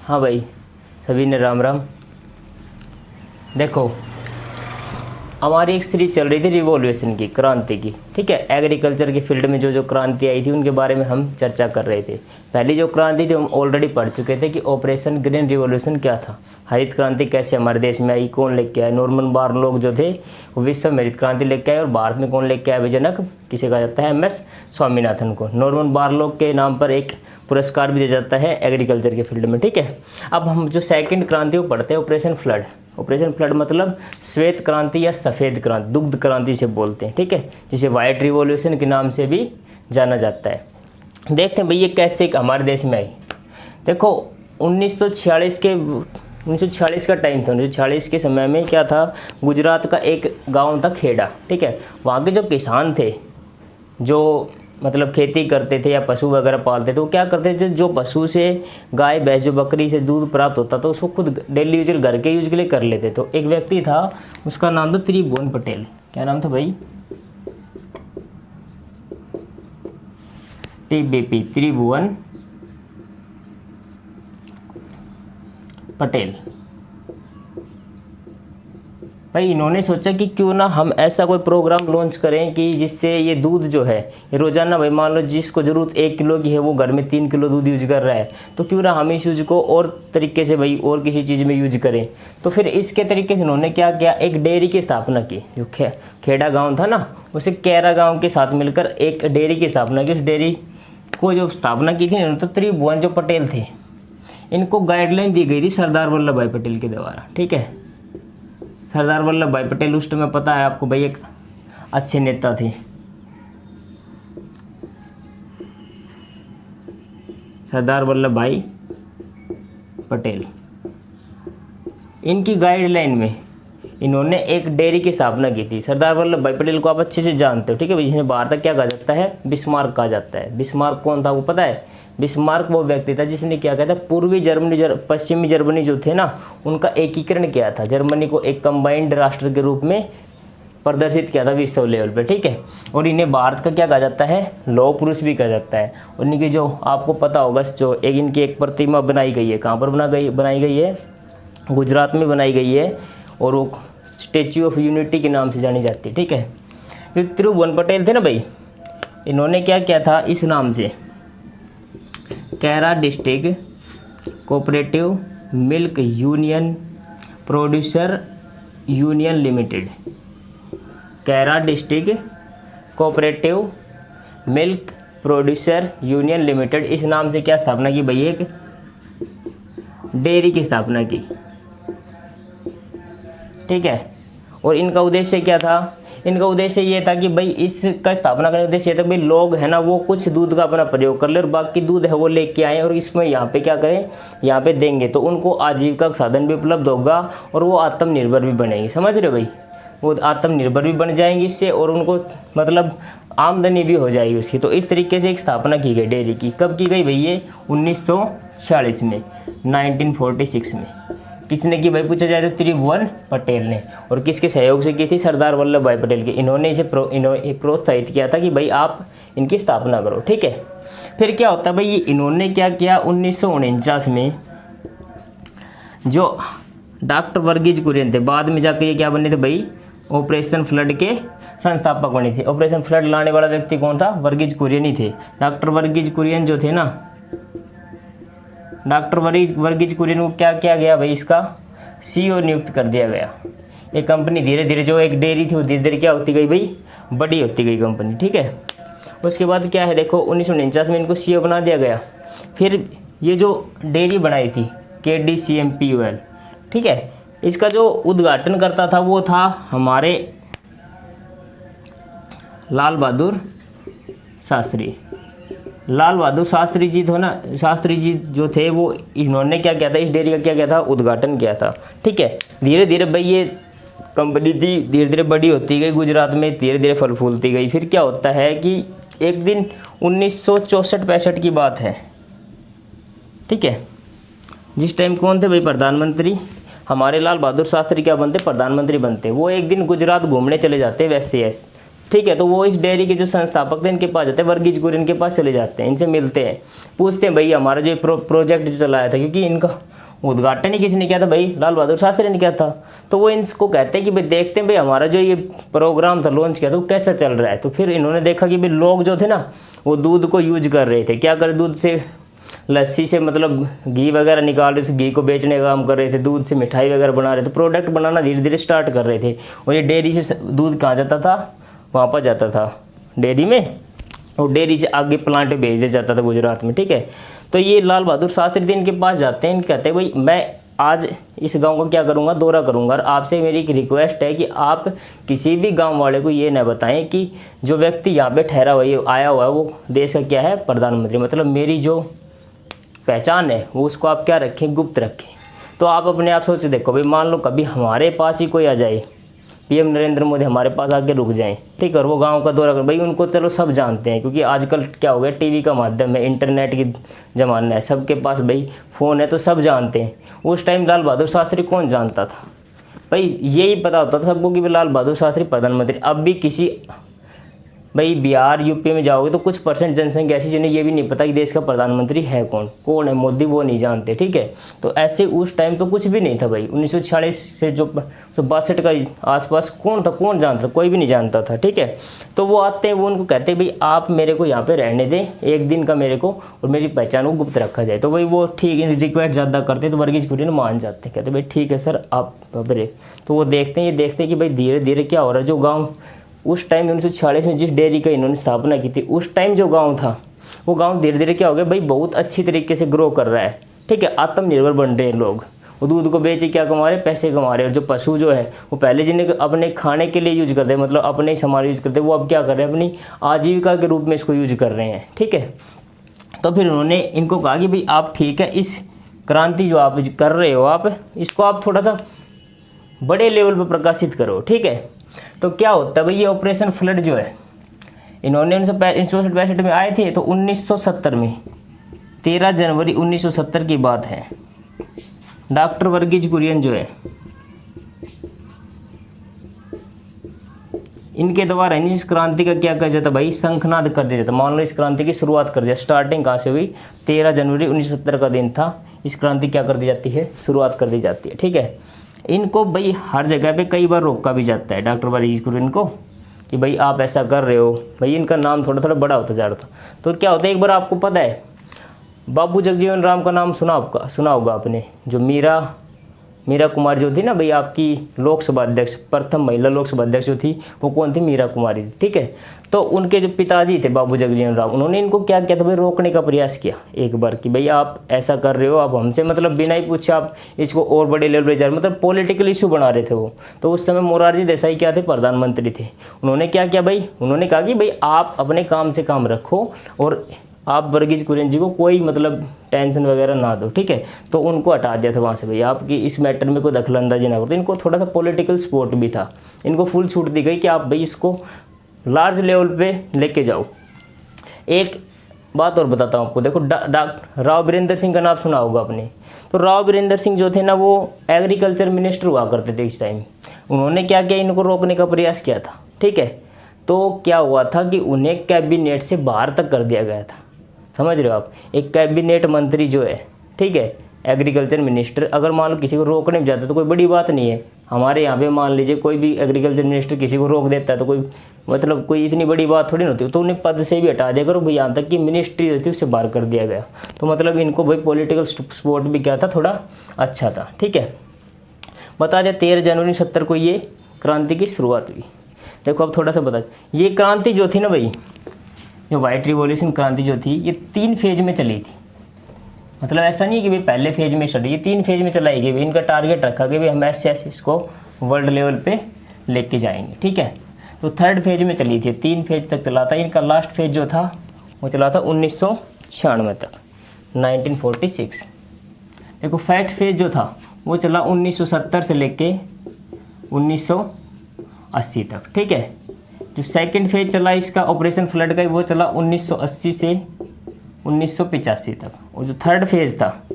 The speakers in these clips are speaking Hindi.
हाँ भाई, सभी ने राम राम। देखो, हमारी एक सीरीज चल रही थी रिवॉल्यूशन की, क्रांति की, ठीक है। एग्रीकल्चर की फील्ड में जो जो क्रांति आई थी उनके बारे में हम चर्चा कर रहे थे। पहली जो क्रांति थी हम ऑलरेडी पढ़ चुके थे कि ऑपरेशन ग्रीन रिवॉल्यूशन क्या था, हरित क्रांति कैसे हमारे देश में आई, कौन लेके आया। नॉर्मन बोरलॉग जो थे वो विश्व में हरित क्रांति लेके आए, और भारत में कौन लेके आया, विजनक, किसे कहा जाता है, MS स्वामीनाथन को। नॉर्मन बोरलॉग के नाम पर एक पुरस्कार भी दिया जाता है एग्रीकल्चर के फील्ड में, ठीक है। अब हम जो सेकेंड क्रांति वो पढ़ते हैं, ऑपरेशन फ्लड। ऑपरेशन फ्लड मतलब श्वेत क्रांति या सफ़ेद क्रांति, दुग्ध क्रांति से बोलते हैं, ठीक है, जिसे वाइट रिवॉल्यूशन के नाम से भी जाना जाता है। देखते हैं भाई ये कैसे हमारे देश में आई। देखो 1946 का टाइम था। 1946 के समय में क्या था, गुजरात का एक गांव था खेड़ा, ठीक है। वहाँ के जो किसान थे, जो मतलब खेती करते थे या पशु वगैरह पालते थे, वो क्या करते थे, जो पशु से, गाय भैंस जो बकरी से दूध प्राप्त होता था उसको खुद डेली यूज घर के यूज के लिए कर लेते। तो एक व्यक्ति था, उसका नाम था त्रिभुवन पटेल। क्या नाम था भाई? TBP, त्रिभुवन पटेल। भाई इन्होंने सोचा कि क्यों ना हम ऐसा कोई प्रोग्राम लॉन्च करें कि जिससे ये दूध जो है ये रोज़ाना, भाई मान लो जिसको ज़रूरत 1 किलो की है वो घर में 3 किलो दूध यूज कर रहा है, तो क्यों ना हम इस यूज को और तरीके से भाई और किसी चीज़ में यूज करें। तो फिर इसके तरीके से इन्होंने क्या किया, एक डेयरी की स्थापना की। जो खेड़ा गाँव था ना, उसे कैरा गाँव के साथ मिलकर एक डेयरी की स्थापना की। उस डेयरी को जो स्थापना की थी इन्होंने, तो त्रिभुवन जो पटेल थे, इनको गाइडलाइन दी गई थी सरदार वल्लभ भाई पटेल के द्वारा, ठीक है। सरदार वल्लभ भाई पटेल उस टाइम पता है आपको भाई एक अच्छे नेता थे। सरदार वल्लभ भाई पटेल, इनकी गाइडलाइन में इन्होंने एक डेयरी की स्थापना की थी। सरदार वल्लभ भाई पटेल को आप अच्छे से जानते हो, ठीक है, जिन्हें भारत तक क्या कहा जाता है, बिस्मार्क कहा जाता है। बिस्मार्क कौन था वो पता है? बिस्मार्क वो व्यक्ति था जिसने क्या कहता है, पूर्वी जर्मनी पश्चिमी जर्मनी जो थे ना, उनका एकीकरण किया था। जर्मनी को एक कंबाइंड राष्ट्र के रूप में प्रदर्शित किया था विश्व लेवल पे, ठीक है। और इन्हें भारत का क्या कहा जाता है, लौह पुरुष भी कहा जाता है। और इनकी जो आपको पता होगा, जो एक इनकी एक प्रतिमा बनाई गई है, कहाँ पर बनाई गई है, गुजरात में बनाई गई है, और वो स्टैच्यू ऑफ यूनिटी के नाम से जानी जाती है, ठीक है। जो त्रिभुवन पटेल थे ना भाई, इन्होंने क्या किया था, इस नाम से Kaira district cooperative milk union producer union limited, Kaira district cooperative milk producer union limited, इस नाम से क्या स्थापना की भाई, एक डेयरी की स्थापना की, ठीक है। और इनका उद्देश्य क्या था, इनका उद्देश्य ये था कि भाई इसका स्थापना करने का उद्देश्य ये था भाई लोग है ना वो कुछ दूध का अपना प्रयोग कर ले और बाकी दूध है वो लेके आए और इसमें यहाँ पे क्या करें, यहाँ पे देंगे, तो उनको आजीविका का साधन भी उपलब्ध होगा और वो आत्मनिर्भर भी बनेंगे। समझ रहे भाई, वो आत्मनिर्भर भी बन जाएंगे इससे, और उनको मतलब आमदनी भी हो जाएगी उसकी। तो इस तरीके से एक स्थापना की गई डेयरी की। कब की गई भाई ये? 1946 में, 1946 में। किसने की भाई पूछा जाए तो त्रिभुवन पटेल ने। और किसके सहयोग से की थी? सरदार वल्लभ भाई पटेल के। इन्होंने इसे प्रोत्साहित किया था कि भाई आप इनकी स्थापना करो, ठीक है। फिर क्या होता है भाई, ये इन्होंने क्या किया, 1949 में जो डॉक्टर वर्गीज कुरियन थे, बाद में जाकर ये क्या बने थे भाई, ऑपरेशन फ्लड के संस्थापक बने थे। ऑपरेशन फ्लड लाने वाला व्यक्ति कौन था? वर्गीज कुरियन ही थे। डॉक्टर वर्गीज कुरियन जो थे ना, डॉक्टर वर्गीज कुरियन को क्या किया गया भाई, इसका CEO नियुक्त कर दिया गया। ये कंपनी धीरे धीरे, जो एक डेयरी थी वो धीरे धीरे क्या होती गई भाई, बड़ी होती गई कंपनी, ठीक है। उसके बाद क्या है, देखो 1949 में इनको CEO बना दिया गया। फिर ये जो डेयरी बनाई थी KDCMPOL, ठीक है, इसका जो उद्घाटन करता था वो था हमारे लाल बहादुर शास्त्री। लाल बहादुर शास्त्री जी थो ना, शास्त्री जी जो थे वो, इन्होंने क्या किया था, इस डेयरी का क्या किया था, उद्घाटन किया था, ठीक है। धीरे धीरे भाई ये कंपनी थी धीरे धीरे बड़ी होती गई, गुजरात में धीरे धीरे फल फूलती गई। फिर क्या होता है कि एक दिन 1964-65 की बात है, ठीक है, जिस टाइम कौन थे भाई, प्रधानमंत्री हमारे लाल बहादुर शास्त्री क्या बनते, प्रधानमंत्री बनते। वो एक दिन गुजरात घूमने चले जाते वैसे, ठीक है। तो वो इस डेयरी के जो संस्थापक थे इनके पास जाते हैं, वर्गीज कुरियन के पास चले जाते हैं, इनसे मिलते हैं, पूछते हैं भाई हमारा जो प्रोजेक्ट जो चलाया था, क्योंकि इनका उद्घाटन ही किसी ने किया था, भाई लाल बहादुर शास्त्री ने किया था। तो वो इनको कहते हैं कि भाई देखते हैं भाई हमारा जो ये प्रोग्राम था लॉन्च किया था वो कैसा चल रहा है। तो फिर इन्होंने देखा कि भाई लोग जो थे ना वो दूध को यूज कर रहे थे, क्या कर दूध से लस्सी से मतलब घी वगैरह निकाल रहे थे, घी को बेचने का काम कर रहे थे, दूध से मिठाई वगैरह बना रहे थे, प्रोडक्ट बनाना धीरे धीरे स्टार्ट कर रहे थे। और ये डेयरी से दूध कहाँ जाता था, वहाँ पर जाता था डेयरी में, और डेयरी से आगे प्लांट पे भेज दिया जाता था गुजरात में, ठीक है। तो ये लाल बहादुर शास्त्री थे, इनके पास जाते हैं, कहते हैं भाई मैं आज इस गांव का क्या करूंगा, दौरा करूंगा, और आपसे मेरी एक रिक्वेस्ट है कि आप किसी भी गांव वाले को ये न बताएं कि जो व्यक्ति यहाँ पे ठहरा हुआ आया हुआ है वो देश का क्या है, प्रधानमंत्री। मतलब मेरी जो पहचान है वो उसको आप क्या रखें, गुप्त रखें। तो आप अपने आप सोच देखो भाई, मान लो कभी हमारे पास ही कोई आ जाए, पीएम नरेंद्र मोदी हमारे पास आके रुक जाएं, ठीक है, और वो गांव का दौरा कर, भाई उनको चलो सब जानते हैं, क्योंकि आजकल क्या हो गया, टीवी का माध्यम है, इंटरनेट की ज़माना है, सबके पास भाई फ़ोन है, तो सब जानते हैं। उस टाइम लाल बहादुर शास्त्री कौन जानता था भाई, यही पता होता था सबको कि लाल बहादुर शास्त्री प्रधानमंत्री। अब भी किसी भाई बिहार यूपी में जाओगे तो कुछ परसेंट जनसंख्या ऐसी जिन्हें ये भी नहीं पता कि देश का प्रधानमंत्री है कौन, कौन है मोदी, वो नहीं जानते, ठीक है। तो ऐसे उस टाइम तो कुछ भी नहीं था भाई, 1946 से जो 62 का आसपास कौन था, कौन जानता, कोई भी नहीं जानता था, ठीक है। तो वो आते हैं, वो उनको कहते हैं भाई आप मेरे को यहाँ पे रहने दें एक दिन का मेरे को, और मेरी पहचान को गुप्त रखा जाए। तो भाई वो ठीक रिक्वेस्ट ज़्यादा करते तो वर्गीज कुरियन मान जाते, कहते भाई ठीक है सर आप बबरे। तो वो देखते हैं, ये देखते हैं कि भाई धीरे धीरे क्या हो रहा है, जो गाँव उस टाइम 1946 में जिस डेयरी का इन्होंने स्थापना की थी, उस टाइम जो गांव था वो गांव धीरे धीरे क्या हो गया भाई, बहुत अच्छी तरीके से ग्रो कर रहा है, ठीक है। आत्मनिर्भर बन रहे हैं लोग, वो दूध को बेच के क्या कमा रहे हैं, पैसे कमा रहे हैं। और जो पशु जो है वो पहले जिन्हें अपने खाने के लिए यूज करते हैं, मतलब अपने ही सामान यूज करते हैं, वो अब क्या कर रहे हैं, अपनी आजीविका के रूप में इसको यूज कर रहे हैं, ठीक है। तो फिर उन्होंने इनको कहा कि भाई आप ठीक है, इस क्रांति जो आप कर रहे हो आप इसको आप थोड़ा सा बड़े लेवल पर प्रकाशित करो, ठीक है। तो क्या होता है भाई, ये ऑपरेशन फ्लड जो है इन्होंने 1965 में आए थे, तो 1970 में 13 जनवरी 1970 की बात है, डॉक्टर वर्गीज कुरियन जो है इनके द्वारा इस क्रांति का क्या कर जाता भाई, शंखनाद कर दिया जाता। मान लो इस क्रांति की शुरुआत कर दिया, स्टार्टिंग कहाँ से हुई, 13 जनवरी 1970 का दिन था, इस क्रांति क्या कर दी जाती है, शुरुआत कर दी जाती है, ठीक है। इनको भाई हर जगह पे कई बार रोका भी जाता है डॉक्टर वर्गीज कुरियन को कि भाई आप ऐसा कर रहे हो, भाई इनका नाम थोड़ा थोड़ा बड़ा होता जा रहा था। तो क्या होता है, एक बार आपको पता है बाबू जगजीवन राम का नाम सुना होगा आपने, जो मीरा कुमारी जो थी ना भाई आपकी लोकसभा अध्यक्ष, प्रथम महिला लोकसभा अध्यक्ष जो थी वो कौन थी, मीरा कुमारी थी, ठीक है। तो उनके जो पिताजी थे बाबू जगजीवन राम, उन्होंने इनको क्या किया था भाई, रोकने का प्रयास किया एक बार कि भाई आप ऐसा कर रहे हो, आप हमसे मतलब बिना ही पूछे आप इसको और बड़े लेवल पर जा रहे, मतलब पॉलिटिकल इशू बना रहे थे वो। तो उस समय मोरारजी देसाई क्या थे, प्रधानमंत्री थे। उन्होंने क्या किया भाई, उन्होंने कहा कि भाई आप अपने काम से काम रखो और आप वर्गीज कुरियन जी को कोई मतलब टेंशन वगैरह ना दो, ठीक है। तो उनको हटा दिया था वहाँ से, भाई आपकी इस मैटर में कोई दखलंदाजी ना करो। तो इनको थोड़ा सा पॉलिटिकल सपोर्ट भी था, इनको फुल छूट दी गई कि आप भाई इसको लार्ज लेवल पे लेके जाओ। एक बात और बताता हूँ आपको, देखो राव वीरेंद्र सिंह का नाम सुना होगा आपने। तो राव वीरेंद्र सिंह जो थे ना वो एग्रीकल्चर मिनिस्टर हुआ करते थे इस टाइम। उन्होंने क्या किया, इनको रोकने का प्रयास किया था, ठीक है। तो क्या हुआ था कि उन्हें कैबिनेट से बाहर तक कर दिया गया था, समझ रहे हो आप। एक कैबिनेट मंत्री जो है, ठीक है, एग्रीकल्चर मिनिस्टर, अगर मान लो किसी को रोकने में जाता तो कोई बड़ी बात नहीं है। हमारे यहाँ पे मान लीजिए कोई भी एग्रीकल्चर मिनिस्टर किसी को रोक देता है तो कोई मतलब कोई इतनी बड़ी बात थोड़ी ना होती, तो उन्हें पद से भी हटा दिया करो भाई, यहाँ तक कि मिनिस्ट्री होती है उससे बाहर कर दिया गया। तो मतलब इनको भाई पॉलिटिकल सपोर्ट भी क्या था, थोड़ा अच्छा था, ठीक है। बता दें 13 जनवरी 1970 को ये क्रांति की शुरुआत हुई। देखो अब थोड़ा सा बता, ये क्रांति जो थी ना भाई, जो वाइट रिवॉल्यूशन क्रांति जो थी ये 3 फेज में चली थी। मतलब ऐसा नहीं कि भाई पहले फेज में स्टडी, ये 3 फेज में चलाई गई। इनका टारगेट रखा कि भाई हम ऐसे इसको वर्ल्ड लेवल पे लेके जाएंगे, ठीक है। तो 3rd फेज में चली थी, 3 फेज तक चला था। इनका लास्ट फेज जो था वो चला था 1996 तक, 1946। देखो फर्स्ट फेज जो था वो चला 1970 से लेके 1980 तक, ठीक है। जो सेकंड फेज चला इसका ऑपरेशन फ्लड का, वो चला 1980 से 1985 तक। और जो 3rd फेज था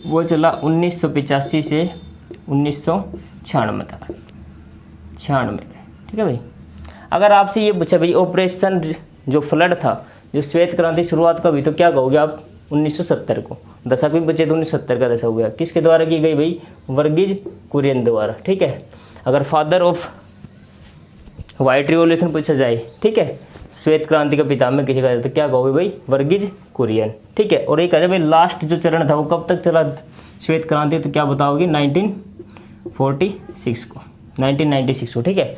वो चला 1985 से 1996 तक, 96, ठीक है भाई। अगर आपसे ये पूछा भाई ऑपरेशन जो फ्लड था, जो श्वेत क्रांति शुरुआत कब हुई, तो क्या कहोगे आप? 1970 को। दशक भी बचे तो 1970 का दशक हो गया। किसके द्वारा की गई भाई? वर्गीज कुरियन द्वारा। ठीक है। अगर फादर ऑफ व्हाइट रिवॉल्यूशन पूछा जाए, ठीक है, श्वेत क्रांति का पितामह किसे कहा जाता है, तो क्या कहोगे भाई? वर्गीज कुरियन। ठीक है। और एक कहा जाए भाई लास्ट जो चरण था वो कब तक चला श्वेत क्रांति, तो क्या बताओगे? 1946 को, 1996 को। ठीक है।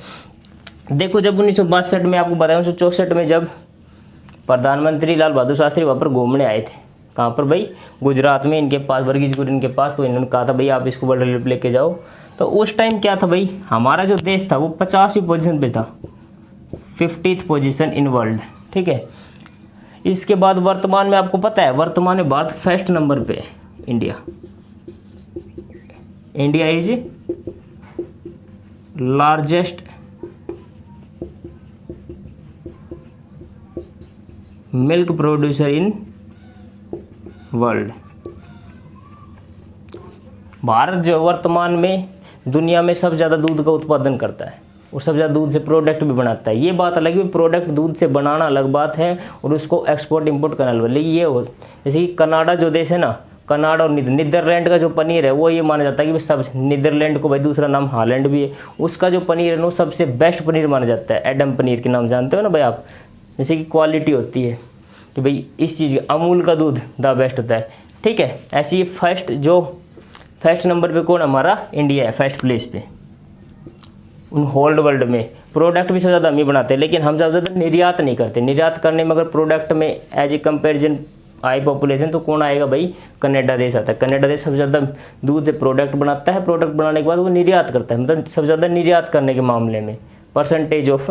देखो जब 1962 में, आपको बताया 1964 में जब प्रधानमंत्री लाल बहादुर शास्त्री वहाँ पर घूमने आए थे, कहाँ पर भाई? गुजरात में, इनके पास, वर्गीज कुरियन के पास। तो इन्होंने कहा था भाई आप इसको वर्ल्ड लेवल पे लेके जाओ। तो उस टाइम क्या था भाई, हमारा जो देश था वो 50वीं पोजीशन पे था, 50th पोजीशन इन वर्ल्ड। ठीक है। इसके बाद वर्तमान में आपको पता है, वर्तमान में भारत फर्स्ट नंबर पे है। India is largest milk producer in world. Bharat जो वर्तमान में दुनिया में सबसे ज़्यादा दूध का उत्पादन करता है और सबसे ज़्यादा दूध से प्रोडक्ट भी बनाता है। ये बात अलग है, प्रोडक्ट दूध से बनाना अलग बात है और उसको एक्सपोर्ट इंपोर्ट करना अलग। लेकिन ये हो, जैसे कि कनाडा जो देश है ना, कनाडा और नीदरलैंड का जो पनीर है वो ये माना जाता है कि सब, नीदरलैंड को भाई दूसरा नाम हॉलैंड भी है, उसका जो पनीर है वो सबसे बेस्ट पनीर माना जाता है। एडम पनीर के नाम जानते हो ना भाई आप। जैसे कि क्वालिटी होती है कि भाई इस चीज़ का, अमूल का दूध द बेस्ट होता है। ठीक है। ऐसे ही फर्स्ट नंबर पे कौन? हमारा इंडिया है फर्स्ट प्लेस पे उन होल्ड वर्ल्ड में। प्रोडक्ट भी सबसे ज़्यादा हम ही बनाते हैं, लेकिन हम सबसे ज़्यादा निर्यात नहीं करते। निर्यात करने में अगर प्रोडक्ट में एज ए कंपेरिजन आई पॉपुलेशन तो कौन आएगा भाई? कनाडा देश आता है। कनाडा देश सबसे ज़्यादा दूध से प्रोडक्ट बनाता है, प्रोडक्ट बनाने के बाद वो निर्यात करता है, मतलब सबसे ज़्यादा निर्यात करने के मामले में, परसेंटेज ऑफ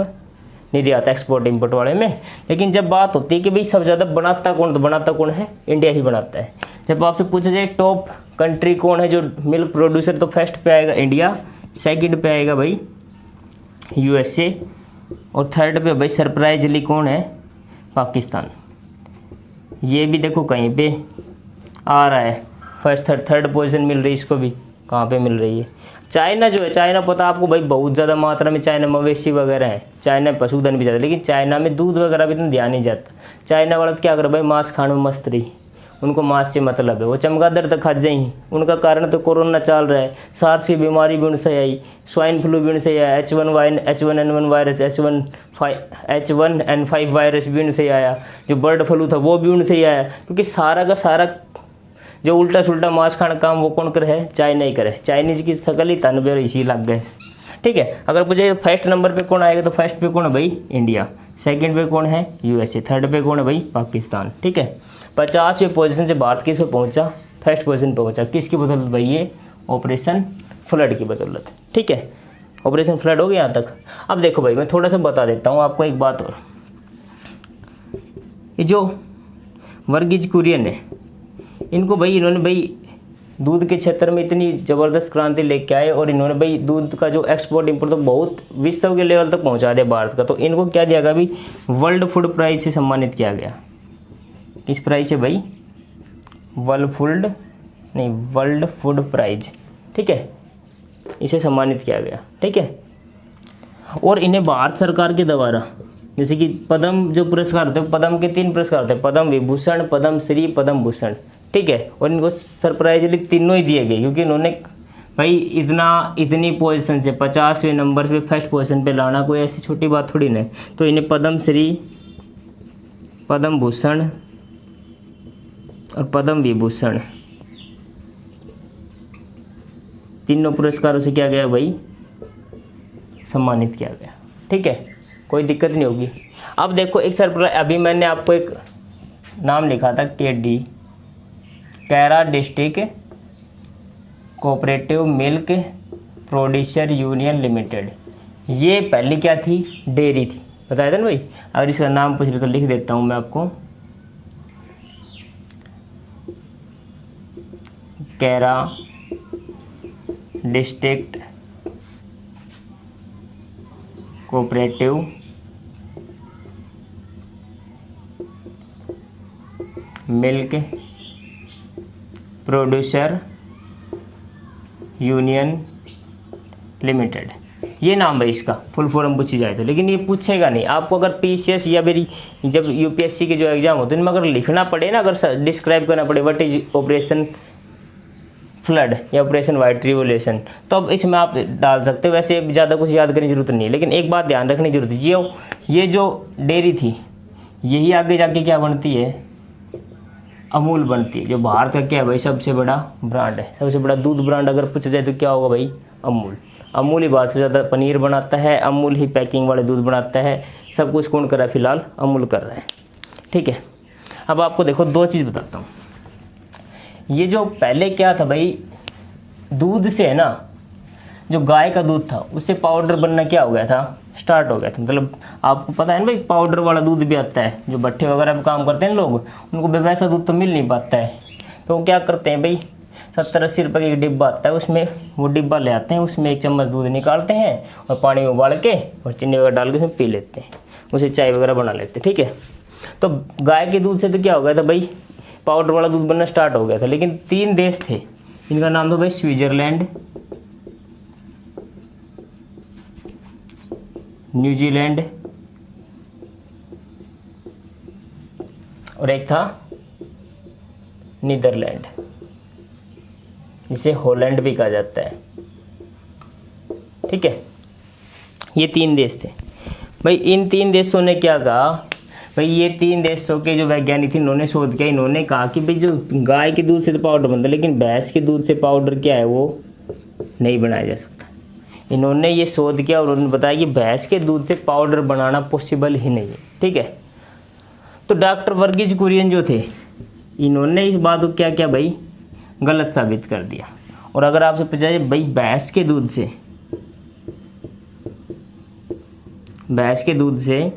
निर्यात एक्सपोर्ट इंपोर्ट वाले में। लेकिन जब बात होती है कि भाई सबसे ज़्यादा बनाता कौन, तो बनाता कौन है? इंडिया ही बनाता है। जब आपसे पूछा जाए टॉप कंट्री कौन है जो मिल्क प्रोड्यूसर, तो फर्स्ट पे आएगा इंडिया, सेकंड पे आएगा भाई USA और थर्ड पे भाई सरप्राइजली कौन है? पाकिस्तान। ये भी देखो कहीं पे आ रहा है, फर्स्ट थर्ड पोजीशन मिल रही है इसको भी। कहाँ पे मिल रही है? चाइना जो है, चाइना पता आपको भाई बहुत ज़्यादा मात्रा में चाइना मवेशी वगैरह है, चाइना पशुधन भी ज़्यादा, लेकिन चाइना में दूध वगैरह भी इतना ध्यान नहीं जाता। चाइना वाला तो क्या करे भाई, मांस खाने में मस्त रही, उनको मांस से मतलब है, वो चमगादड़ तक खा जाएंगी। उनका कारण तो कोरोना चल रहा है, सार्स की बीमारी भी उनसे आई, स्वाइन फ्लू भी उनसे आया, H1N1 वायरस, H1N5 वायरस भी उनसे आया, जो बर्ड फ्लू था वो भी उनसे ही आया। क्योंकि सारा का सारा जो उल्टा सुल्टा मांस खाना काम वो कौन करे है? चाइना ही करे। चाइनीज़ की शकल ही तनबेर इसी लग गए। ठीक है। अगर पूछे फर्स्ट नंबर पे कौन आएगा, तो फर्स्ट पे कौन है भाई? इंडिया। सेकंड पे कौन है? USA। थर्ड पे कौन है भाई? पाकिस्तान। ठीक है। 50वें पोजीशन से भारत किस पे पहुंचा? फर्स्ट पोजीशन पे पहुंचा। किसकी बदौलत भाई? ये ऑपरेशन फ्लड की बदौलत। ठीक है। ऑपरेशन फ्लड हो गया यहाँ तक। अब देखो भाई मैं थोड़ा सा बता देता हूँ आपको एक बात और। ये जो वर्गीज कुरियन है, इनको भाई इन्होंने भाई दूध के क्षेत्र में इतनी ज़बरदस्त क्रांति लेके आए और इन्होंने भाई दूध का जो एक्सपोर्ट इंपोर्ट तो बहुत विश्व के लेवल तक पहुंचा दिया भारत का। तो इनको क्या दिया गया भाई? वर्ल्ड फूड प्राइज से सम्मानित किया गया। किस प्राइज से भाई? World food prize. ठीक है। इसे सम्मानित किया गया। ठीक है। और इन्हें भारत सरकार के द्वारा, जैसे कि पद्म जो पुरस्कार होते हैं, पद्म के 3 पुरस्कार होते हैं, पद्म विभूषण, पद्म श्री, पद्म भूषण। ठीक है। और इनको सरप्राइजली तीनों ही दिए गए, क्योंकि इन्होंने भाई इतनी पोजीशन से 50वें नंबर पे फर्स्ट पोजीशन पे लाना कोई ऐसी छोटी बात थोड़ी नहीं। तो इन्हें पद्म श्री, पद्म भूषण और पद्म विभूषण तीनों पुरस्कारों से क्या गया भाई? सम्मानित किया गया। ठीक है। कोई दिक्कत नहीं होगी। अब देखो एक सरप्राइज, अभी मैंने आपको एक नाम लिखा था Kaira district cooperative milk producer union limited. ये पहले क्या थी? डेयरी थी, बताया था ना भाई। अगर इसका नाम पूछ रहे तो लिख देता हूँ मैं आपको, Kaira district cooperative milk producer union limited. ये नाम है इसका, फुल फॉर्म पूछी जाए तो, लेकिन ये पूछेगा नहीं आपको। अगर पीसीएस या फिर जब यूपीएससी के जो एग्जाम होते हैं इनमें अगर लिखना पड़े ना, अगर डिस्क्राइब करना पड़े व्हाट इज ऑपरेशन फ्लड या ऑपरेशन वाइट रिवोल्यूशन, तो अब इसमें आप डाल सकते हो। वैसे ज़्यादा कुछ याद करने की जरूरत नहीं है, लेकिन एक बात ध्यान रखने की जरूरत है, ये जो डेयरी थी यही आगे जाके क्या बनती है, अमूल बनती है, जो भारत का क्या है भाई सबसे बड़ा ब्रांड है, सबसे बड़ा दूध ब्रांड अगर पूछा जाए तो क्या होगा भाई, अमूल। अमूल ही बात से ज़्यादा पनीर बनाता है, अमूल ही पैकिंग वाले दूध बनाता है, सब कुछ कौन कर रहा है फिलहाल, अमूल कर रहा है। ठीक है, अब आपको देखो दो चीज़ बताता हूँ। ये जो पहले क्या था भाई, दूध से है ना, जो गाय का दूध था उससे पाउडर बनना क्या हो गया था, स्टार्ट हो गया था। मतलब आपको पता है ना भाई, पाउडर वाला दूध भी आता है, जो भट्ठे वगैरह पे काम करते हैं लोग, उनको वैसा दूध तो मिल नहीं पाता है, तो वो क्या करते हैं भाई, 70-80 रुपये का एक डिब्बा आता है, उसमें वो डिब्बा ले आते हैं, उसमें 1 चम्मच दूध निकालते हैं और पानी में उबाल के और चीनी वगैरह डाल के उसमें पी लेते हैं, उसे चाय वगैरह बना लेते हैं। ठीक है, तो गाय के दूध से तो क्या हो गया था भाई, पाउडर वाला दूध बनना स्टार्ट हो गया था। लेकिन 3 देश थे, इनका नाम था भाई स्विट्जरलैंड, न्यूजीलैंड और एक था नीदरलैंड, जिसे हॉलैंड भी कहा जाता है। ठीक है, ये 3 देश थे भाई। इन 3 देशों ने क्या कहा भाई, ये 3 देशों के जो वैज्ञानिक थे इन्होंने शोध किया, इन्होंने कहा कि भाई जो गाय के दूध से तो पाउडर बनता है, लेकिन भैंस के दूध से पाउडर क्या है वो नहीं बनाया जा सकता। इन्होंने ये शोध किया और उन्होंने बताया कि भैंस के दूध से पाउडर बनाना पॉसिबल ही नहीं है। ठीक है, तो डॉक्टर वर्गीज कुरियन जो थे, इन्होंने इस बात को क्या किया भाई, गलत साबित कर दिया। और अगर आपसे पूछा जाए भाई भैंस के दूध से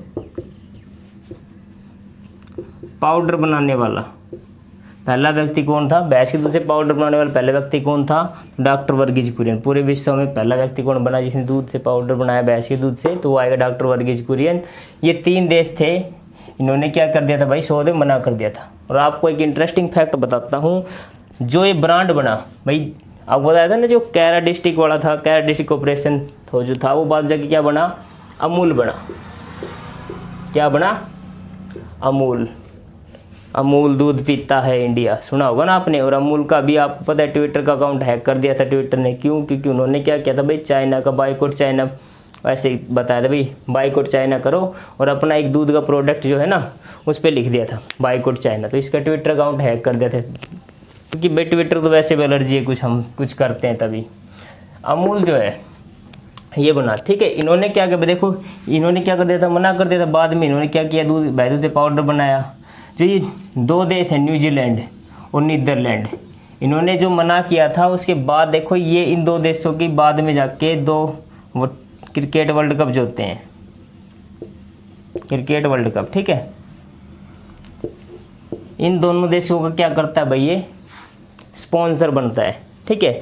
पाउडर बनाने वाला पहला व्यक्ति कौन था, भैंस के दूध से पाउडर बनाने वाला पहला व्यक्ति कौन था, डॉक्टर वर्गीज कुरियन। पूरे विश्व में पहला व्यक्ति कौन बना जिसने दूध से पाउडर बनाया भैंस के दूध से, तो वो आएगा डॉक्टर वर्गीज कुरियन। ये 3 देश थे, इन्होंने क्या कर दिया था भाई, शोध में मना कर दिया था। और आपको एक इंटरेस्टिंग फैक्ट बताता हूँ, जो ये ब्रांड बना भाई, आपको बताया था ना जो कैरा डिस्ट्रिक्ट वाला था, कैरा डिस्ट्रिक्ट ऑपरेशन तो जो था वो बाद जाके क्या बना, अमूल बना। क्या बना, अमूल। अमूल दूध पीता है इंडिया, सुना होगा ना आपने। और अमूल का भी आपको पता है ट्विटर का अकाउंट हैक कर दिया था ट्विटर ने, क्यों, क्योंकि उन्होंने क्या किया था भाई, चाइना का बाइकआउट, चाइना वैसे ही बताया था भाई बाइकआउट चाइना करो, और अपना एक दूध का प्रोडक्ट जो है ना उस पर लिख दिया था बाइकआउट चाइना, तो इसका ट्विटर अकाउंट हैक कर दिया था, क्योंकि भाई ट्विटर तो वैसे भी एलर्जी है, कुछ हम कुछ करते हैं तभी। अमूल जो है ये बना। ठीक है, इन्होंने क्या किया देखो, इन्होंने क्या कर दिया था, मना कर दिया था। बाद में इन्होंने क्या किया, दूध भैंस से पाउडर बनाया। जो ये 2 देश हैं न्यूजीलैंड और नीदरलैंड, इन्होंने जो मना किया था उसके बाद देखो, ये इन 2 देशों की बाद में जाके 2 क्रिकेट वर्ल्ड कप जो होते हैं, क्रिकेट वर्ल्ड कप, ठीक है, इन दोनों देशों का क्या करता है भाई, ये स्पॉन्सर बनता है। ठीक है,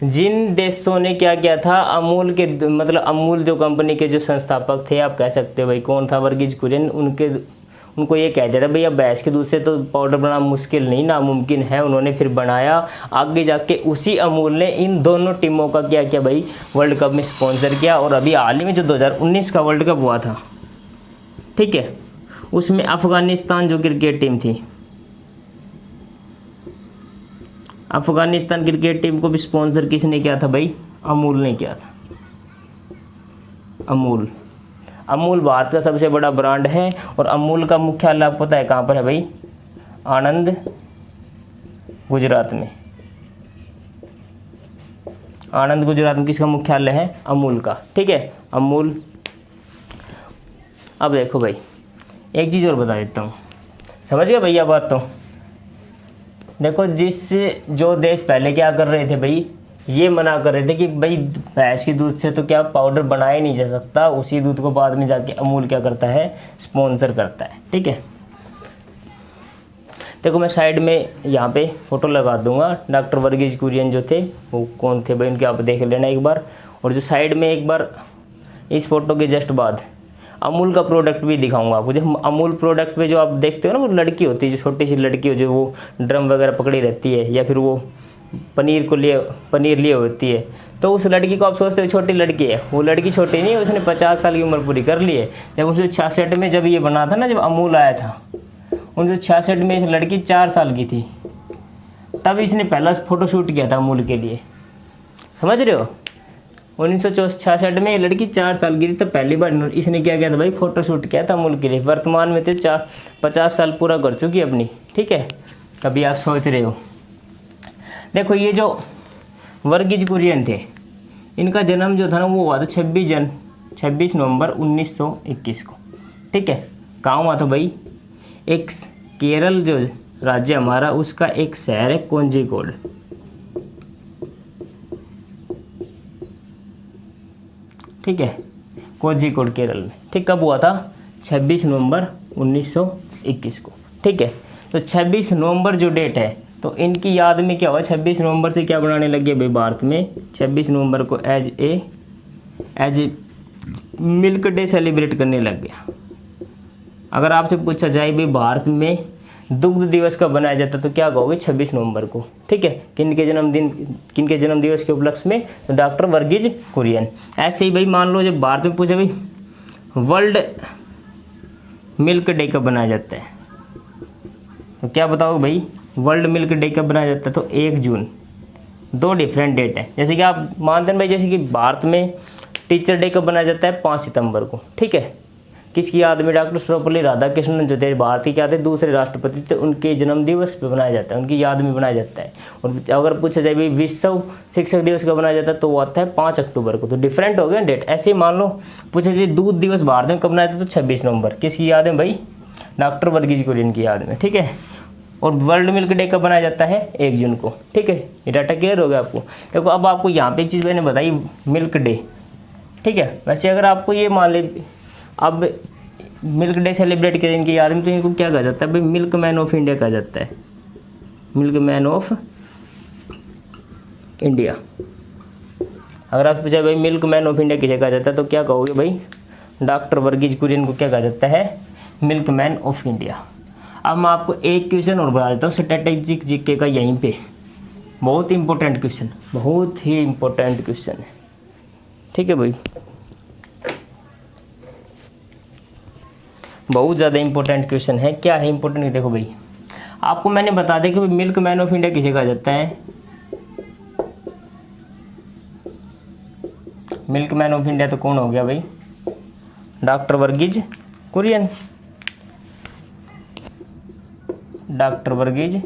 जिन देशों ने क्या किया था, अमूल के मतलब अमूल जो कंपनी के जो संस्थापक थे, आप कह सकते हो भाई कौन था, वर्गीज कुरियन, उनको ये कह दिया था भैया भैंस के दूध से तो पाउडर बनाना मुश्किल नहीं, नामुमकिन है। उन्होंने फिर बनाया, आगे जाके उसी अमूल ने इन दोनों टीमों का क्या किया भाई, वर्ल्ड कप में स्पॉन्सर किया। और अभी हाल ही में जो 2019 का वर्ल्ड कप हुआ था, ठीक है, उसमें अफगानिस्तान जो क्रिकेट टीम थी, अफगानिस्तान क्रिकेट टीम को भी स्पॉन्सर किसने किया था भाई, अमूल ने किया था। अमूल भारत का सबसे बड़ा ब्रांड है। और अमूल का मुख्यालय आपको पता है कहाँ पर है भाई, आनंद, गुजरात में। आनंद गुजरात में किसका मुख्यालय है, अमूल का। ठीक है, अमूल। अब देखो भाई एक चीज़ और बता देता हूँ, समझ गया भैया बात। तो देखो, जो देश पहले क्या कर रहे थे भाई, ये मना कर रहे थे कि भाई भैंस के दूध से तो क्या पाउडर बनाया नहीं जा सकता, उसी दूध को बाद में जाके अमूल क्या करता है, स्पॉन्सर करता है। ठीक है, देखो मैं साइड में यहाँ पे फोटो लगा दूंगा, डॉक्टर वर्गीज कुरियन जो थे वो कौन थे भाई, उनके आप देख लेना एक बार। और जो साइड में एक बार इस फोटो के जस्ट बाद अमूल का प्रोडक्ट भी दिखाऊंगा आपको। जब अमूल प्रोडक्ट पे जो आप देखते हो ना, वो लड़की होती है, जो छोटी सी लड़की हो, जो वो ड्रम वगैरह पकड़ी रहती है, या फिर वो पनीर लिए होती है। तो उस लड़की को आप सोचते हो छोटी लड़की है, वो लड़की छोटी नहीं है, उसने 50 साल की उम्र पूरी कर ली है। जब 1966 में जब ये बना था ना, जब अमूल आया था 1966 में, इस लड़की 4 साल की थी, तब इसने पहला फ़ोटोशूट किया था अमूल के लिए, समझ रहे हो। 1966 में ये लड़की 4 साल की थी, तो पहली बार इसने क्या किया था भाई, फ़ोटोशूट किया था अमूल के लिए। वर्तमान में तो 50 साल पूरा कर चुकी है अपनी, ठीक है। अभी आप सोच रहे हो, देखो ये जो वर्गीज कुरियन थे, इनका जन्म जो था ना वो हुआ था 26 नवंबर 1921 को, ठीक है। कहाँ हुआ था भाई, एक केरल जो राज्य हमारा, उसका एक शहर है कोझिकोड, ठीक है, कोझिकोड केरल में, ठीक। कब हुआ था, 26 नवंबर 1921 को, ठीक है। तो 26 नवंबर जो डेट है, तो इनकी याद में क्या हुआ, 26 नवंबर से क्या बनाने लगे भाई भारत में, 26 नवंबर को as a milk day celebrate करने लग गया। अगर आपसे पूछा जाए भाई भारत में दुग्ध दिवस कब बनाया जाता, तो क्या कहोगे, 26 नवंबर को, ठीक है। किनके जन्म दिवस के उपलक्ष्य में, तो डॉक्टर वर्गीज कुरियन। ऐसे ही भाई मान लो जब भारत में पूछा भाई वर्ल्ड मिल्क डे कब बनाया जाता है, तो क्या बताओ भाई, वर्ल्ड मिल्क डे कब बनाया जाता है, तो 1 जून। 2 डिफरेंट डेट है। जैसे कि आप मानते हैं भाई, जैसे कि भारत में टीचर डे कब बनाया जाता है, 5 सितंबर को, ठीक है। किसकी याद में, डॉक्टर सर्वपल्ली राधाकृष्णन जो थे भारत के क्या थे, दूसरे राष्ट्रपति थे, उनके जन्म दिवस पे बनाया जाता है, उनकी याद में बनाया जाता है। और अगर पूछा जाए भाई विश्व शिक्षक दिवस कब बनाया जाता है, तो वो आता है 5 अक्टूबर को। तो डिफरेंट हो गए डेट। ऐसे ही मान लो पूछा जाए दूध दिवस भारत में कब बनाया जाता है, तो 26 नवंबर। किसकी याद है भाई, डॉक्टर वर्गीज कुरियन की याद में, ठीक है। और वर्ल्ड मिल्क डे कब बनाया जाता है, 1 जून को, ठीक है। ये डाटा क्लियर हो गया आपको। देखो अब आपको यहाँ पे एक चीज़ मैंने बताई, मिल्क डे, ठीक है। वैसे अगर आपको ये मान ले, अब मिल्क डे सेलिब्रेट किया इनकी याद में, तो इनको क्या कहा जाता है भाई, मिल्क मैन ऑफ इंडिया कहा जाता है, मिल्क मैन ऑफ इंडिया। अगर आप पूछा भाई मिल्क मैन ऑफ इंडिया किसे कहा जाता है, तो क्या कहोगे भाई, डॉक्टर वर्गीज कुरियन को क्या कहा जाता है, मिल्क मैन ऑफ इंडिया। अब मैं आपको एक क्वेश्चन और बता देता हूँ स्ट्रेटेजिक जीके का, यहीं पे बहुत इंपॉर्टेंट क्वेश्चन, बहुत ही इंपॉर्टेंट क्वेश्चन है, ठीक है भाई, बहुत ज़्यादा इंपॉर्टेंट क्वेश्चन है। क्या है इंपॉर्टेंट, देखो भाई आपको मैंने बता दें कि भाई मिल्क मैन ऑफ इंडिया किसे कहा जाता है। मिल्क मैन ऑफ इंडिया तो कौन हो गया भाई, डॉक्टर वर्गीज कुरियन, डॉक्टर वर्गीज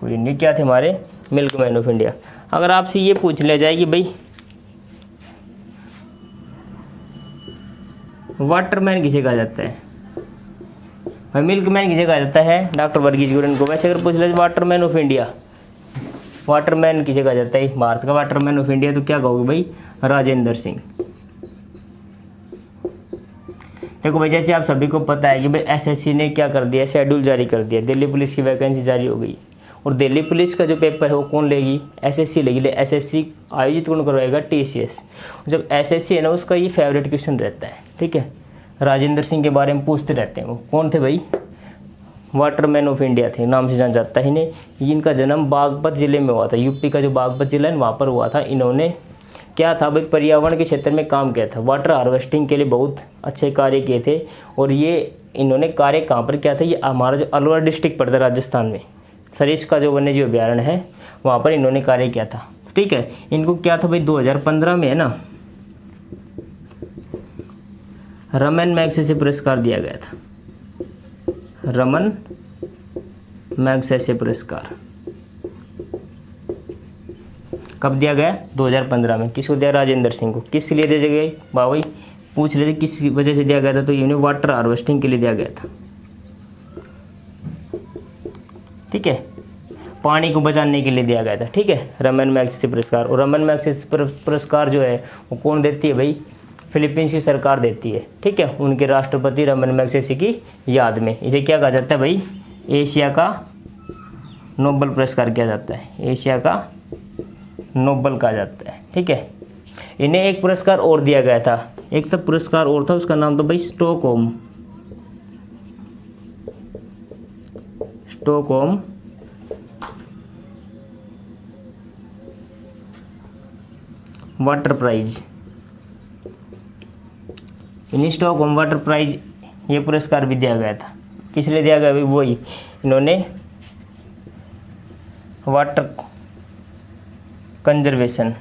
कुरियन, ये क्या थे हमारे मिल्क मैन ऑफ इंडिया। अगर आपसे ये पूछ लिया जाए कि भाई वाटरमैन किसे कहा जाता है, भाई मिल्क मैन किसे कहा जाता है, डॉक्टर वर्गीज कुरियन को। वैसे अगर पूछ लिया वाटरमैन ऑफ इंडिया, वाटरमैन किसे कहा जाता है, भारत का वाटरमैन ऑफ इंडिया, तो क्या कहोगे भाई, राजेंद्र सिंह। देखो भाई जैसे आप सभी को पता है कि भाई एसएससी ने क्या कर दिया, शेड्यूल जारी कर दिया, दिल्ली पुलिस की वैकेंसी जारी हो गई। और दिल्ली पुलिस का जो पेपर है वो कौन लेगी, एसएससी लेगी। एसएससी आयोजित कौन करवाएगा, टीसीएस। जब एसएससी है ना, उसका ये फेवरेट क्वेश्चन रहता है, ठीक है। राजेंद्र सिंह के बारे में पूछते रहते हैं। वो कौन थे भाई, वाटरमैन ऑफ इंडिया थे, नाम से जाना जाता है इन्हें। इनका जन्म बागपत जिले में हुआ था, यूपी का जो बागपत जिला है वहाँ पर हुआ था। इन्होंने क्या था भाई, पर्यावरण के क्षेत्र में काम किया था, वाटर हार्वेस्टिंग के लिए बहुत अच्छे कार्य किए थे। और ये इन्होंने कार्य कहाँ पर किया था, ये हमारा जो अलवर डिस्ट्रिक्ट पड़ता है राजस्थान में, सरिस का जो वन्य जीव अभ्यारण्य है वहाँ पर इन्होंने कार्य किया था, ठीक है। इनको क्या था भाई 2015 में है ना, रमन मैग्सेसे पुरस्कार दिया गया था, रमन मैग्सेसे पुरस्कार कब दिया गया, 2015 में। किसको दिया, राजेंद्र सिंह को। किस लिए दिया गया भाई, पूछ लेते किस वजह से दिया गया था, तो इन्हें वाटर हार्वेस्टिंग के लिए दिया गया था, ठीक है, पानी को बचाने के लिए दिया गया था, ठीक है, रमन मैग्सेसे पुरस्कार। और रमन मैग्सेसे पुरस्कार जो है वो कौन देती है भाई, फिलीपींस की सरकार देती है, ठीक है, उनके राष्ट्रपति रमन मैग्सेसे की याद में। इसे क्या कहा जाता है भाई, एशिया का नोबेल पुरस्कार किया जाता है, एशिया का नोबेल कहा जाता है, ठीक है। इन्हें एक पुरस्कार और दिया गया था, एक तो पुरस्कार और था, उसका नाम था भाई स्टॉकहोम वाटर प्राइज, इन स्टॉकहोम वाटर प्राइज ये पुरस्कार भी दिया गया था। किस लिए दिया गया भाई? वही इन्होंने वाटर कंजर्वेशन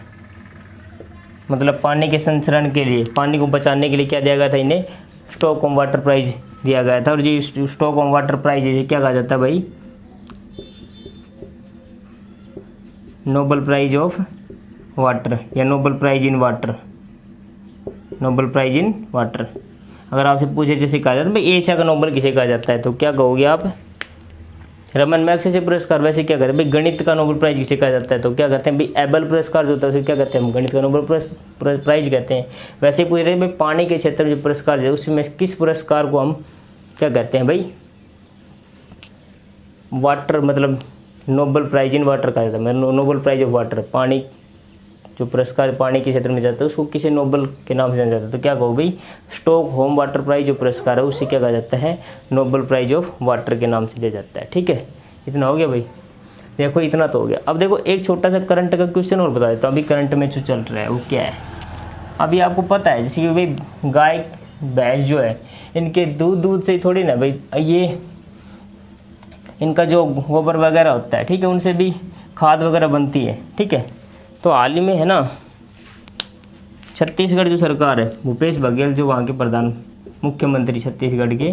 मतलब पानी के संरक्षण के लिए, पानी को बचाने के लिए क्या दिया गया था? इन्हें स्टॉकहोम वाटर प्राइज दिया गया था। और जी स्टॉकहोम वाटर प्राइज इसे क्या कहा जाता है भाई? नोबेल प्राइज ऑफ वाटर या Nobel prize in water, Nobel prize in water. अगर आपसे पूछे जैसे कहा जाता है भाई एशिया का नोबेल किसे कहा जाता है, तो क्या कहोगे आप? रमन मैग्सेसे पुरस्कार। वैसे क्या कहते हैं भाई? गणित का नोबेल प्राइज किसे कहा जाता है, तो क्या कहते हैं भाई? एबल पुरस्कार जो होता है उसे क्या कहते हैं? हम गणित का नोबेल प्राइज कहते हैं। वैसे पूछ रहे हैं भाई पानी के क्षेत्र में जो पुरस्कार है उसमें किस पुरस्कार को हम क्या कहते हैं भाई? वाटर मतलब नोबेल प्राइज इन वाटर कहा जाता है। नोबेल प्राइज ऑफ वाटर, पानी जो पुरस्कार पानी के क्षेत्र में जाता है उसको किसी नोबेल के नाम से जाना जाता है। तो क्या कहो भाई? स्टॉकहोम वाटर प्राइज जो पुरस्कार है उसे क्या कहा जाता है? नोबेल प्राइज ऑफ वाटर के नाम से दिया जाता है। ठीक है, इतना हो गया भाई। देखो इतना तो हो गया। अब देखो एक छोटा सा करंट का क्वेश्चन और बता देता हूँ। अभी करंट में जो चल रहा है वो क्या है? अभी आपको पता है जैसे कि भाई गाय भैंस जो है इनके दूध से थोड़ी ना भाई ये इनका जो गोबर वगैरह होता है, ठीक है, उनसे भी खाद वगैरह बनती है। ठीक है, तो हाल ही में है ना छत्तीसगढ़ जो सरकार है, भूपेश बघेल जो वहाँ के प्रधान मुख्यमंत्री छत्तीसगढ़ के,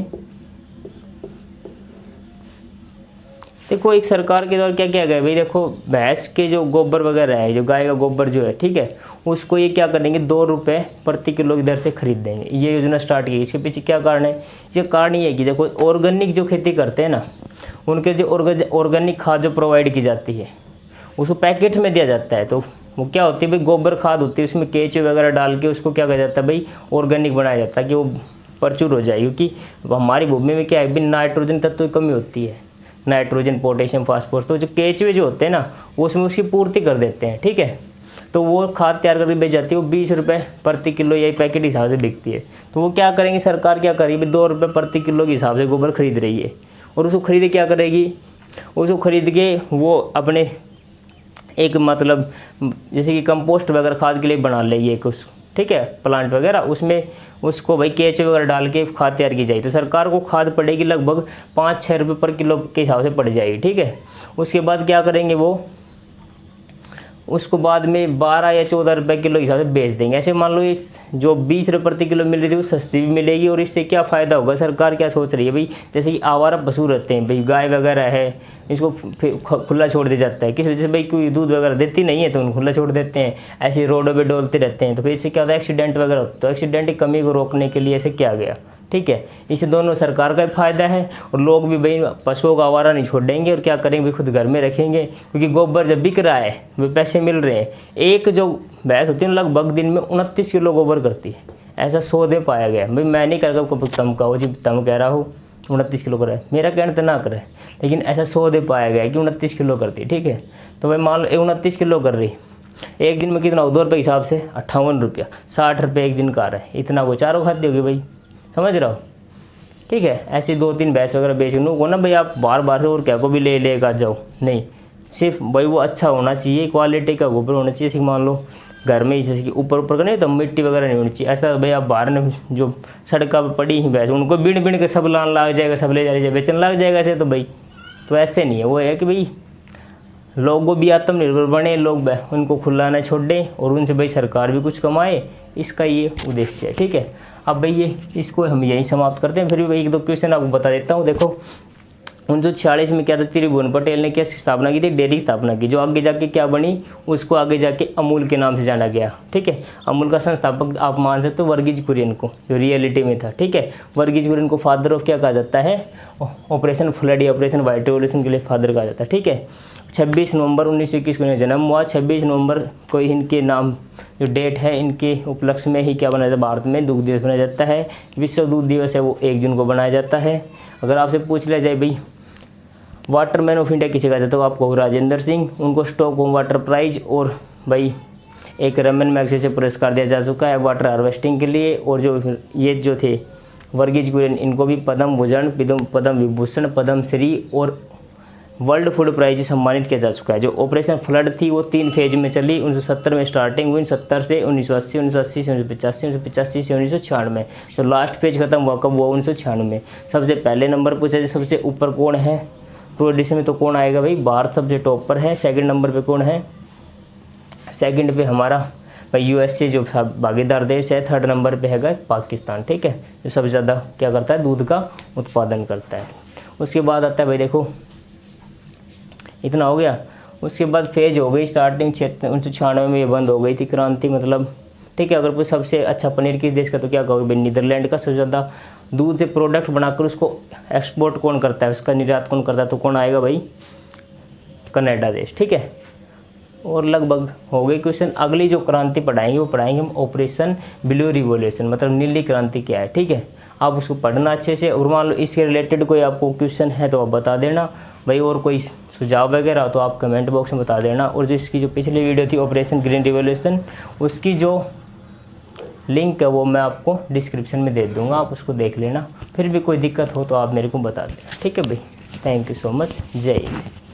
देखो एक सरकार के द्वारा क्या किया गया भाई? देखो भैंस के जो गोबर वगैरह है, जो गाय का गोबर जो है, ठीक है, उसको ये क्या करेंगे? 2 रुपये प्रति किलो की दर से खरीद देंगे। ये योजना स्टार्ट की। इसके पीछे क्या कारण है? ये कारण ये है कि देखो ऑर्गेनिक जो खेती करते हैं ना, उनके जो ऑर्गेनिक खाद जो प्रोवाइड की जाती है उसको पैकेट में दिया जाता है। तो वो क्या होती है भाई? गोबर खाद होती है, उसमें केचुए वगैरह डाल के उसको क्या कहा जाता है भाई? ऑर्गेनिक बनाया जाता है कि वो प्रचुर हो जाए। क्योंकि हमारी भूमि में क्या है भाई? नाइट्रोजन तत्व की कमी होती है, नाइट्रोजन, पोटेशियम, फास्फोरस। तो जो केचुए जो होते हैं ना वो उसमें उसकी पूर्ति कर देते हैं। ठीक है, तो वो खाद तैयार करके बेच जाती है। वो 20 रुपये प्रति किलो यही पैकेट हिसाब से बिकती है। तो वो क्या करेंगे? सरकार क्या करेगी? 2 रुपये प्रति किलो के हिसाब से गोबर खरीद रही है। और उसको खरीद क्या करेगी? उसको खरीद के वो अपने एक मतलब जैसे कि कंपोस्ट वगैरह खाद के लिए बना लेगी एक उस, ठीक है, प्लांट वगैरह, उसमें उसको भाई केचुए वगैरह डाल के खाद तैयार की जाएगी। तो सरकार को खाद पड़ेगी लगभग 5-6 रुपये पर किलो के हिसाब से पड़ जाएगी। ठीक है, उसके बाद क्या करेंगे? वो उसको बाद में 12 या 14 रुपये किलो के हिसाब से बेच देंगे। ऐसे मान लो इस जो 20 रुपये प्रति किलो मिल रही थी वो सस्ती भी मिलेगी। और इससे क्या फ़ायदा होगा? सरकार क्या सोच रही है भाई? जैसे कि आवारा पशु रहते हैं भाई, गाय वगैरह है, इसको फिर खुला छोड़ दिया जाता है। किस वजह से भाई? कोई दूध वगैरह देती नहीं है तो उनको खुला छोड़ देते हैं, ऐसे रोडों पर डोलते रहते हैं। तो फिर इससे क्या होता है? एक्सीडेंट वगैरह होता है। तो एक्सीडेंट की कमी को रोकने के लिए ऐसे किया गया। ठीक है, इससे दोनों सरकार का भी फायदा है और लोग भी भाई पशुओं का आवारा नहीं छोड़ेंगे और क्या करेंगे? खुद घर में रखेंगे। क्योंकि गोबर जब बिक रहा है वे पैसे मिल रहे हैं। एक जो भैंस होती है लगभग दिन में 29 किलो गोबर करती है। ऐसा शोध में पाया गया। भाई मैं नहीं कर तम कहो जी, तम कह रहा हो 29 किलो करे, मेरा कहना तो ना करे, लेकिन ऐसा शोध में पाया गया कि 29 किलो करती है। ठीक है, तो भाई मान लो 29 किलो कर रही, एक दिन में कितना हो? 2 रुपये हिसाब से 58 रुपया, 60 रुपये एक दिन का आ रहा है। इतना को चारों खाती होगी भाई, समझ रहा हो? ठीक है, ऐसे 2-3 भैंस वगैरह बेचने को ना भाई आप बार से और क्या को भी ले आ जाओ, नहीं, सिर्फ भाई वो अच्छा होना चाहिए, क्वालिटी का गोबर होना चाहिए। जैसे मान लो घर में ही जैसे कि ऊपर का नहीं तो मिट्टी वगैरह नहीं होनी चाहिए। ऐसा भाई आप बाहर में जो सड़क पर पड़ी ही भैंस उनको बिन के सब लान लग जाएगा, सब ले जाए बेचने लग जाएगा ऐसे। तो भाई तो ऐसे नहीं है। वो है कि भाई लोगों भी आत्मनिर्भर बने, लोग उनको खुला ना छोड़ दें और उनसे भाई सरकार भी कुछ कमाए, इसका ये उद्देश्य है। ठीक है, अब भाई ये इसको हम यहीं समाप्त करते हैं। फिर भी 1-2 क्वेश्चन आपको बता देता हूँ। देखो 1946 में क्या था? त्रिभुवन पटेल ने क्या स्थापना की थी? डेयरी स्थापना की, जो आगे जाके क्या बनी? उसको आगे जाके अमूल के नाम से जाना गया। ठीक है, अमूल का संस्थापक आप मान सकते हो वर्गीज कुरियन को, जो रियलिटी में था। ठीक है, वर्गीज कुरियन को फादर ऑफ क्या कहा जाता है? ऑपरेशन फ्लड या ऑपरेशन व्हाइट रेवोल्यूशन के लिए फादर कहा जाता है। ठीक है, 26 नवंबर 1921 को इन्हें जन्म हुआ। 26 नवंबर को इनके नाम जो डेट है इनके उपलक्ष्य में ही क्या बनाया जाता है? भारत में दूध दिवस मनाया जाता है। विश्व दूध दिवस है वो 1 जून को बनाया जाता है। अगर आपसे पूछ लिया जाए भाई वाटरमैन ऑफ इंडिया किसे कहा जाता है, तो आपको राजेंद्र सिंह, उनको स्टॉकहोम वाटर प्राइज और भाई एक रमन मैग्सेसे पुरस्कार दिया जा चुका है वाटर हार्वेस्टिंग के लिए। और जो थे वर्गीज कुरियन, इनको भी पद्म भूषण, पद्म विभूषण, पद्म श्री और वर्ल्ड फूड प्राइज से सम्मानित किया जा चुका है। जो ऑपरेशन फ्लड थी वो 3 फेज में चली। 1970 में स्टार्टिंग हुई, 1970 से 1980, 1980 से 1985, 1985 से 1996। तो लास्ट फेज खत्म हुआ कब हुआ? 1996 में। सबसे पहले नंबर पूछा जाए सबसे ऊपर कौन है पूरे एडिशन में, तो कौन आएगा भाई? भारत सबसे टॉप पर है। सेकंड नंबर पे कौन है? सेकंड पे हमारा भाई यूएसए जो भागीदार देश है। थर्ड नंबर पे है पाकिस्तान, ठीक है, जो सबसे ज़्यादा क्या करता है? दूध का उत्पादन करता है। उसके बाद आता है भाई देखो, इतना हो गया। उसके बाद फेज हो गई स्टार्टिंग 1996 में ये बंद हो गई थी क्रांति, मतलब ठीक है। अगर कोई सबसे अच्छा पनीर किस देश का, तो क्या कहोगे भाई? नीदरलैंड का। सबसे ज़्यादा दूध से प्रोडक्ट बनाकर उसको एक्सपोर्ट कौन करता है, उसका निर्यात कौन करता है, तो कौन आएगा भाई? कनाडा देश, ठीक है। और लगभग हो गई क्वेश्चन। अगली जो क्रांति पढ़ाएंगे वो पढ़ाएंगे हम ऑपरेशन ब्लू रिवॉल्यूशन, मतलब नीली क्रांति क्या है, ठीक है। आप उसको पढ़ना अच्छे से, और मान लो इसके रिलेटेड कोई आपको क्वेश्चन है तो आप बता देना भाई, और कोई सुझाव वगैरह तो आप कमेंट बॉक्स में बता देना। और जो इसकी जो पिछली वीडियो थी ऑपरेशन ग्रीन रिवॉल्यूशन, उसकी जो लिंक है वो मैं आपको डिस्क्रिप्शन में दे दूँगा, आप उसको देख लेना। फिर भी कोई दिक्कत हो तो आप मेरे को बता देना, ठीक है भाई। Thank you so much. जय हिंद।